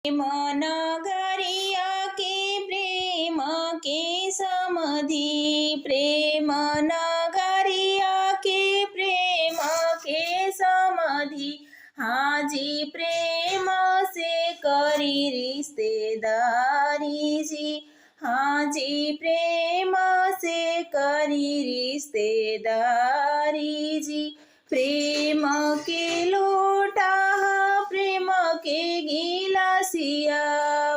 प्रेम नगरिया के प्रेम के समधि, प्रेम नगरिया के प्रेम के समधि। हाँ जी प्रेम से करी रिश्तेदारी जी, हाँ जी प्रेम से करी रिश्तेदारी जी। प्रेम के लोटा प्रेम के गिलासिया,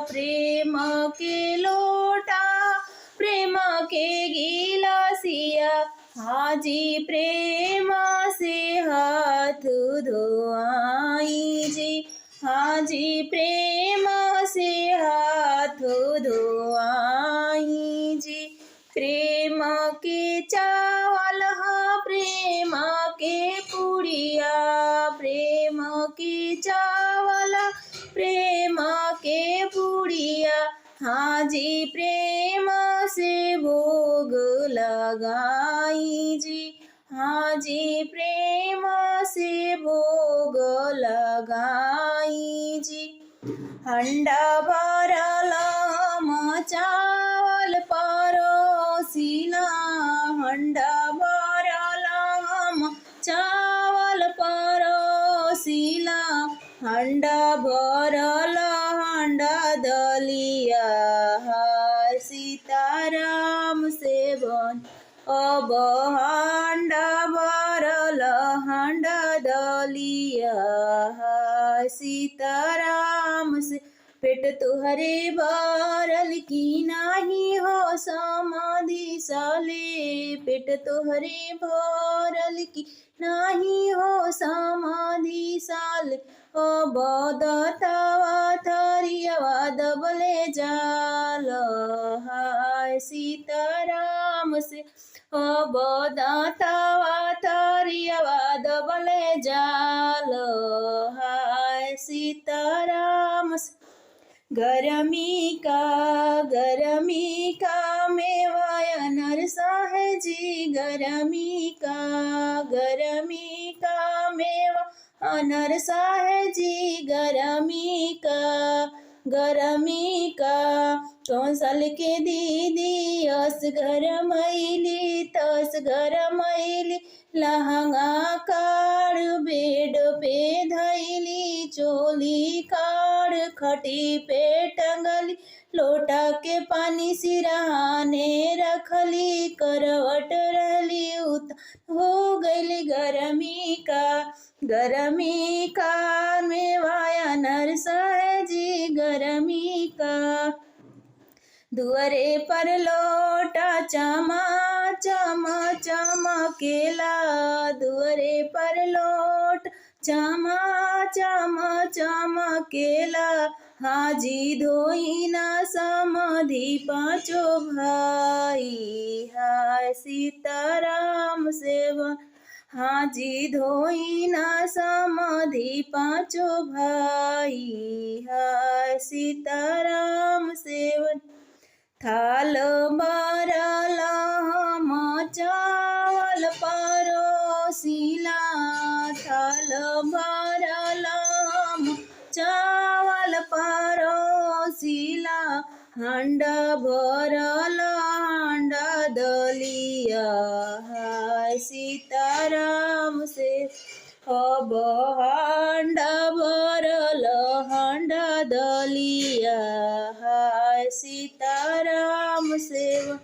प्रेम के लोटा प्रेम के गिलासिया। हाँ जी प्रेम से हाथ धोआई जी, हाँ जी प्रेम से हाथ धोआई जी। प्रेम के चावल प्रेम के पुड़िया, प्रेम के चावल प्रेम के पुड़िया। हाँ जी प्रेम से भोग लगाई जी, हाँ जी प्रेम से भोग लगाई जी। हंडा भरल हम चावल परोसिला, हंडा भरल हम चावल परोसिला। हंडा भरल हंडा दलिया सीताराम सेवन। अब हंडा भरल हंडा दलिया सीताराम से। पेट तुहरे भरल की नाही हो समाधि साले, पेट तुहरे भरल की नाही हो समाधि साले। अब दत्तवा थरियवा दबले जाल हाय सीताराम से। अब दत्तवा थरियवा दबले जाल हाय सीताराम से। गरमी का मेवा अनरसा है जी, गरमी का मेवा अनरसा है जी। गरमी का कौशल के दीदी अस घर मैली तस घर मैली। लहंगा काढ़ बेड पे धैली, चोली काढ़ खटी पे टंगली। लोटा के पानी सिरहाने रखली, करवट रहली उत हो गई। गरमी का मेवा अनरसा है जी, गरमी का। दुअरे पर लोटा चमा चमा चमकेला, दुअरे पर लोट चमा चमा चमकेला। हाजी धोई ना समाधि पाँचों भाई हाय सीताराम सेवन। हाजी धोई ना समाधि पाँचों भाई हाय सीताराम सेवन। थाल भरल हम चावल परोसिला, थाल भरल हम चावल परोसिला। हंडा भरल हंडा दलिया हाय सीताराम से। अब हंडा भरल हंडा दलिया हाय सीताराम सेवन।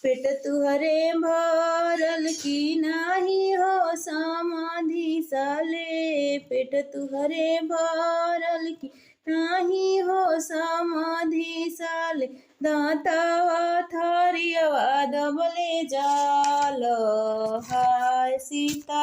पेट तुहरे भरल की नाही हो समाधि साले, पेट तुहरे भरल की नाही हो समाधि साले। दांतवा थरियवा दबले जाल हाय सीता